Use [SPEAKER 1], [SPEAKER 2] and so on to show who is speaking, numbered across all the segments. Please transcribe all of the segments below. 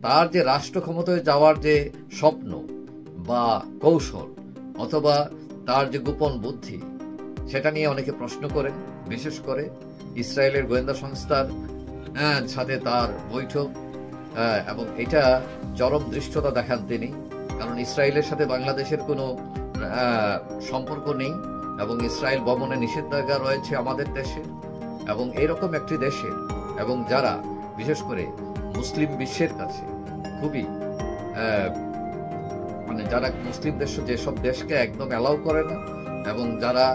[SPEAKER 1] তার যে রাষ্ট্র ক্ষমতায় যাওয়ার যে স্বপ্ন বা কৌশল অথবা তার যে গোপন বুদ্ধি, সেটা নিয়ে অনেকে প্রশ্ন করেন। বিশেষ করে ইসরায়েলের গোয়েন্দা সংস্থার সাথে তার বৈঠক, এবং এটা চরম দৃষ্টতা দেখান তিনি। কারণ ইসরায়েলের সাথে বাংলাদেশের কোনো সম্পর্ক নেই এবং ইসরায়েল ভ্রমণে নিষেধাজ্ঞা রয়েছে আমাদের দেশে এবং এইরকম একটি দেশে, এবং যারা বিশেষ করে মুসলিম বিশ্বের কাছে খুবই মানে যারা মুসলিম দেশ, যেসব দেশকে একদম অ্যালাউ করে না, এবং যারা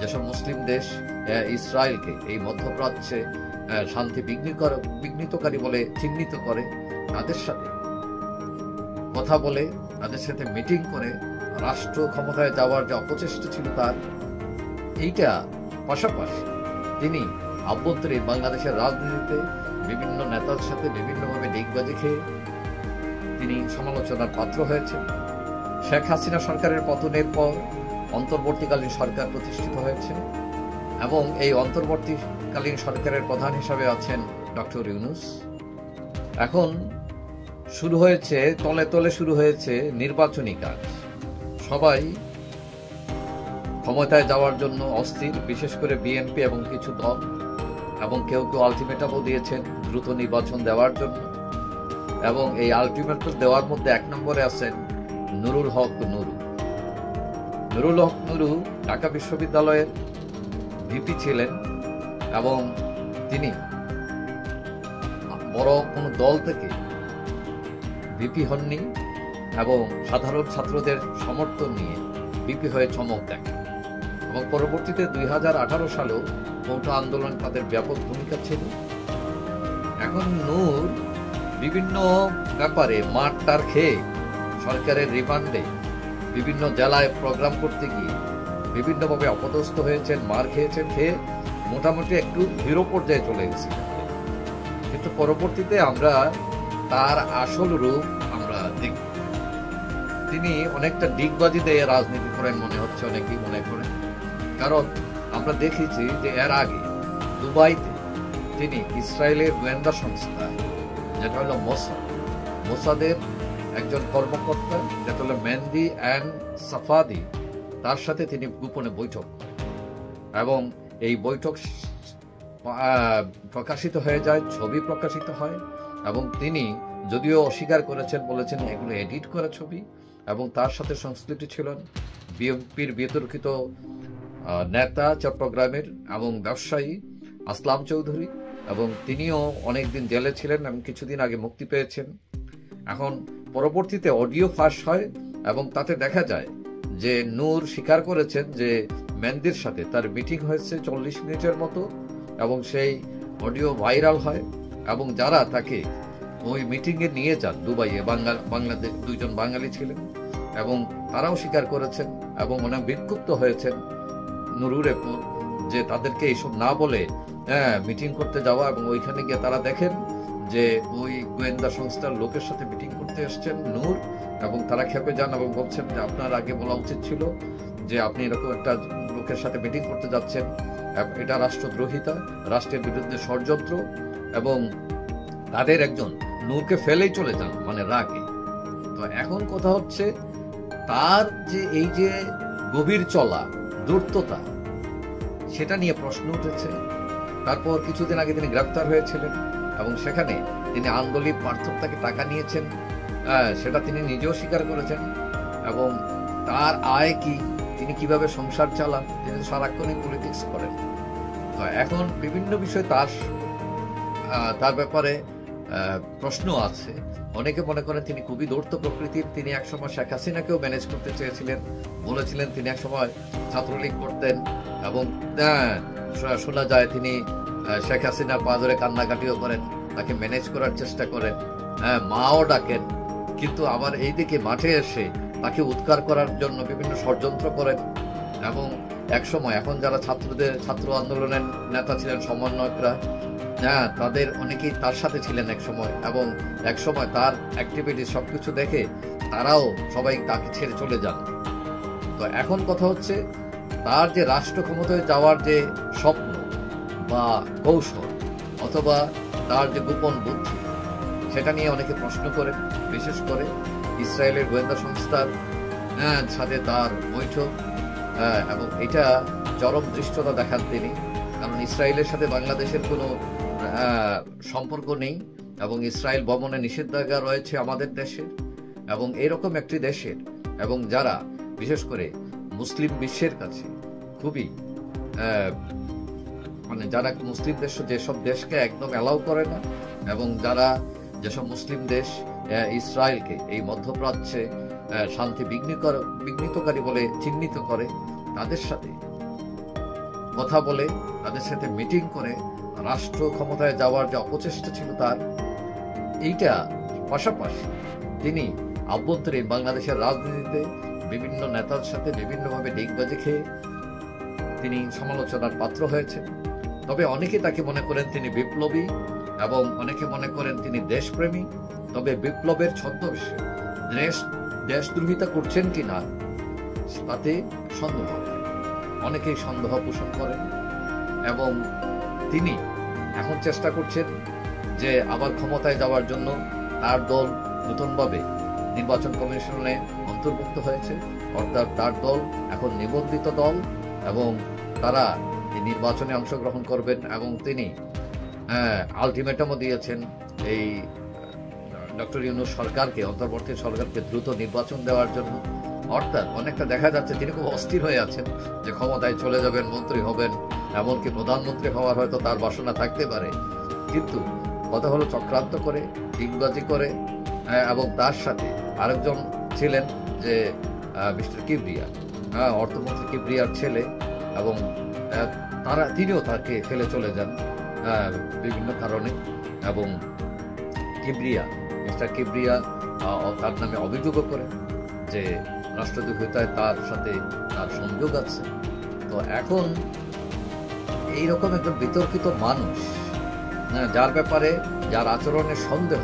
[SPEAKER 1] যেসব মুসলিম দেশ ইসরায়েলকে এই মধ্যপ্রাচ্যে শান্তি বিঘ্নিতকারী বলে চিহ্নিত করে, তাদের সাথে কথা বলে, তাদের সাথে মিটিং করে রাষ্ট্র ক্ষমতায় যাওয়ার যে অপচেষ্টা ছিল তার, এইটা পাশাপাশি তিনি আভ্যন্তরীণ বাংলাদেশের রাজনীতিতে বিভিন্ন নেতার সাথে বিভিন্নভাবে ডিগবাজি খেয়ে তিনি সমালোচনার পাত্র হয়েছেন। শেখ হাসিনা সরকারের পতনের পর অন্তর্বর্তীকালীন সরকার প্রতিষ্ঠিত হয়েছে এবং এই অন্তর্বর্তীকালীন সরকারের প্রধান হিসাবে আছেন ডক্টর ইউনূস। এখন শুরু হয়েছে, তলে তলে শুরু হয়েছে নির্বাচনী কাজ। সবাই ক্ষমতায় যাওয়ার জন্য অস্থির, বিশেষ করে বিএনপি এবং কিছু দল, এবং কেউ কেউ আলটিমেটামও দিয়েছেন দ্রুত নির্বাচন দেওয়ার জন্য। এবং এই আলটিমেটাম দেওয়ার মধ্যে এক নম্বরে আছেন নুরুল হক নুরু। নুরুল হক নুরু ঢাকা বিশ্ববিদ্যালয়ের ভিপি ছিলেন এবং তিনি বড় কোনো দল থেকে ভিপি হননি এবং সাধারণ ছাত্রদের সমর্থন নিয়ে ভিপি হয়ে চমক দেখেন এবং পরবর্তীতে 2018 সালেও কোটা আন্দোলন তাদের ব্যাপক ভূমিকা ছিল। এখন নূর বিভিন্ন ব্যাপারে মারটার খেয়ে সরকারের রিমান্ডে বিভিন্ন জেলায় প্রোগ্রাম করতে গিয়ে বিভিন্নভাবে অপদস্থ হয়েছেন, মার খেয়েছেন, খেয়ে মোটামুটি একটু হিরো পর্যায়ে চলে গেছিলেন। কিন্তু পরবর্তীতে আমরা তার আসল রূপ আমরা দেখব। তিনি অনেকটা ডিগবাজি দিয়ে রাজনীতি করেন মনে হচ্ছে, অনেকেই মনে করেন। কারণ আমরা দেখেছি যে এর আগে দুবাইতে তিনি ইসরায়েলের গোয়েন্দা সংস্থা যেটা হলো মোসাদের একজন কর্মকর্তা, যেটা হলো মেহেদি অ্যান্ড সাফাদি, তার সাথে তিনি গোপনে বৈঠক করেন এবং এই বৈঠক প্রকাশিত হয়ে যায়, ছবি প্রকাশিত হয় এবং তিনি যদিও অস্বীকার করেছেন, বলেছেন এগুলো এডিট করা ছবি, এবং তার সাথে সংশ্লিষ্ট ছিলেন বিএনপির বিতর্কিত নেতা চট্টগ্রামের এবং ব্যবসায়ী আসলাম চৌধুরী, এবং তিনিও অনেকদিন জেলে ছিলেন এবং কিছুদিন আগে মুক্তি পেয়েছেন। এখন পরবর্তীতে অডিও ফাঁস হয় এবং তাতে দেখা যায় যে নূর স্বীকার করেছেন যে মেহেদির সাথে তার মিটিং হয়েছে 40 মিনিটের মতো, এবং সেই অডিও ভাইরাল হয় এবং যারা তাকে ওই মিটিংয়ে নিয়ে যান দুবাইয়ে, বাংলাদেশ দুইজন বাঙালি ছিলেন এবং তারাও স্বীকার করেছেন এবং অনেক বিক্ষুব্ধ হয়েছেন নুরুর উপর যে তাদেরকে এইসব না বলে মিটিং করতে যাওয়া, এবং ওইখানে গিয়ে তারা দেখেন যে ওই গোয়েন্দা সংস্থার লোকের সাথে মিটিং করতে এসছেন নূর, এবং তারা খেপে যান এবং বলছেন যে আপনার আগে বলা উচিত ছিল যে আপনি এরকম একটা লোকের সাথে মিটিং করতে যাচ্ছেন, এটা রাষ্ট্রদ্রোহিতা, রাষ্ট্রের বিরুদ্ধে ষড়যন্ত্র, এবং তাদের একজন নূরকে ফেলেই চলে যান মানে রাগে। তো এখন কথা হচ্ছে তার যে এই যে গভীর চলা দূরত্বতা, সেটা নিয়ে প্রশ্ন উঠেছে। তারপর কিছুদিন আগে তিনি গ্রেফতার হয়েছিলেন এবং সেখানে তিনি আন্দোলিক পার্থক তাকে টাকা নিয়েছেন, সেটা তিনি নিজেও স্বীকার করেছেন, এবং তার আয় কি, তিনি কিভাবে সংসার চালান, তিনি সারাক্ষণই পলিটিক্স করেন। তো এখন বিভিন্ন বিষয় তার ব্যাপারে প্রশ্ন আছে। অনেকে মনে করেন তিনি খুবই ধূর্ত প্রকৃতির, তিনি একসময় শেখ হাসিনাকেও ম্যানেজ করতে চেয়েছিলেন, বলেছিলেন তিনি একসময় ছাত্রলীগ করতেন, এবং শোনা যায় তিনি শেখ হাসিনা পা ধরে কান্নাকাটিও করেন, তাকে ম্যানেজ করার চেষ্টা করেন, মাও ডাকেন, কিন্তু আবার এইদিকে মাঠে এসে তাকে উৎখার করার জন্য বিভিন্ন ষড়যন্ত্র করেন। এবং একসময় এখন যারা ছাত্র আন্দোলনের নেতা ছিলেন, সমন্বয়করা, তাদের অনেকেই তার সাথে ছিলেন একসময়, এবং একসময় তার অ্যাক্টিভিটি সবকিছু দেখে তারাও সবাই তাকে ছেড়ে চলে যান। তো এখন কথা হচ্ছে তার যে রাষ্ট্র ক্ষমতায় যাওয়ার যে স্বপ্ন বা কৌশল অথবা তার যে গোপন বুদ্ধি, সেটা নিয়ে অনেকে প্রশ্ন করে, বিশেষ করে ইসরায়েলের গোয়েন্দা সংস্থার সাথে তার বৈঠক, এবং এটা চরম দৃষ্টতা দেখান তিনি। কারণ ইসরায়েলের সাথে বাংলাদেশের কোনো সম্পর্ক নেই এবং ইসরায়েল ভ্রমণে নিষেধাজ্ঞা রয়েছে আমাদের দেশের এবং এরকম একটি দেশের, এবং যারা বিশেষ করে মুসলিম বিশ্বের কাছে খুবই মানে যারা মুসলিম দেশ, যেসব দেশকে একদম অ্যালাউ করে না, এবং যারা যেসব মুসলিম দেশ ইসরায়েলকে এই মধ্যপ্রাচ্যে শান্তি বিঘ্নিতকারী বলে চিহ্নিত করে, তাদের সাথে কথা বলে, তাদের সাথে মিটিং করে রাষ্ট্র ক্ষমতায় যাওয়ার যে অপচেষ্টা ছিল তার, এইটা পাশাপাশি তিনি আভ্যন্তরীণ বাংলাদেশের রাজনীতিতে বিভিন্ন নেতার সাথে বিভিন্নভাবে ডিগবাজি খেয়ে তিনি সমালোচনার পাত্র হয়েছেন। তবে অনেকে তাকে মনে করেন তিনি বিপ্লবী এবং অনেকে মনে করেন তিনি দেশপ্রেমী। তবে বিপ্লবের ছদ্মবেশে দেশদ্রোহিতা করছেন কিনা তাতে সন্দেহ হয়, অনেকেই সন্দেহ পোষণ করেন এবং তিনি এখন চেষ্টা করছেন যে আবার ক্ষমতায় যাওয়ার জন্য। তার দল নতুনভাবে নির্বাচন কমিশনে অন্তর্ভুক্ত হয়েছে, অর্থাৎ তার দল এখন নিবন্ধিত দল এবং তারা এই নির্বাচনে অংশগ্রহণ করবেন এবং তিনি আলটিমেটামও দিয়েছেন এই ডক্টর ইউনূস সরকারকে, অন্তর্বর্তী সরকারকে দ্রুত নির্বাচন দেওয়ার জন্য। অর্থাৎ অনেকটা দেখা যাচ্ছে তিনি খুব অস্থির হয়ে আছেন যে ক্ষমতায় চলে যাবেন, মন্ত্রী হবেন, এমনকি প্রধানমন্ত্রী হওয়ার হয়তো তার বাসনা থাকতে পারে। কিন্তু কথা হলো চক্রান্ত করে, ডিগবাজি করে, এবং তার সাথে আরেকজন ছিলেন যে মিস্টার কিবরিয়া, অর্থমন্ত্রী কিবরিয়ার ছেলে, এবং তিনিও তাকে ফেলে চলে যান বিভিন্ন কারণে। এবং মিস্টার কিবরিয়া তার নামে অভিযোগও করে যে রাষ্ট্রদ্রোহিতায় তার সাথে তার সংযোগ আছে। তো এখন এইরকম একজন বিতর্কিত মানুষ, যার ব্যাপারে যার আচরণের সন্দেহ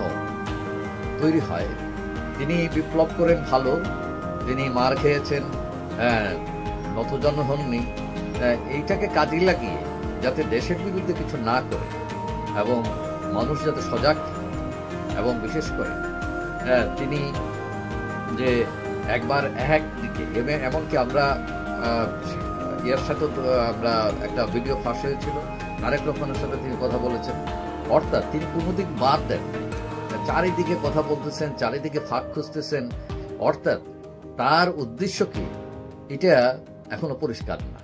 [SPEAKER 1] তৈরি হয়, তিনি বিপ্লব করেন ভালো, তিনি মার খেয়েছেন, নতজন হননি, এইটাকে কাজে লাগিয়ে যাতে দেশের বিরুদ্ধে কিছু না করে এবং মানুষ যাতে সজাগ, এবং বিশেষ করে তিনি যে একবার একদিকে, এমনকি আমরা এর সাথে আমরা একটা ভিডিও ফাঁস হয়েছিল, আরেক রকমের সাথে তিনি কথা বলেছেন। অর্থাৎ তিনি কোনোদিক বাদ দেন, চারিদিকে কথা বলতেছেন, চারিদিকে ফাঁক খুঁজতেছেন। অর্থাৎ তার উদ্দেশ্য কি এটা এখনো পরিষ্কার না।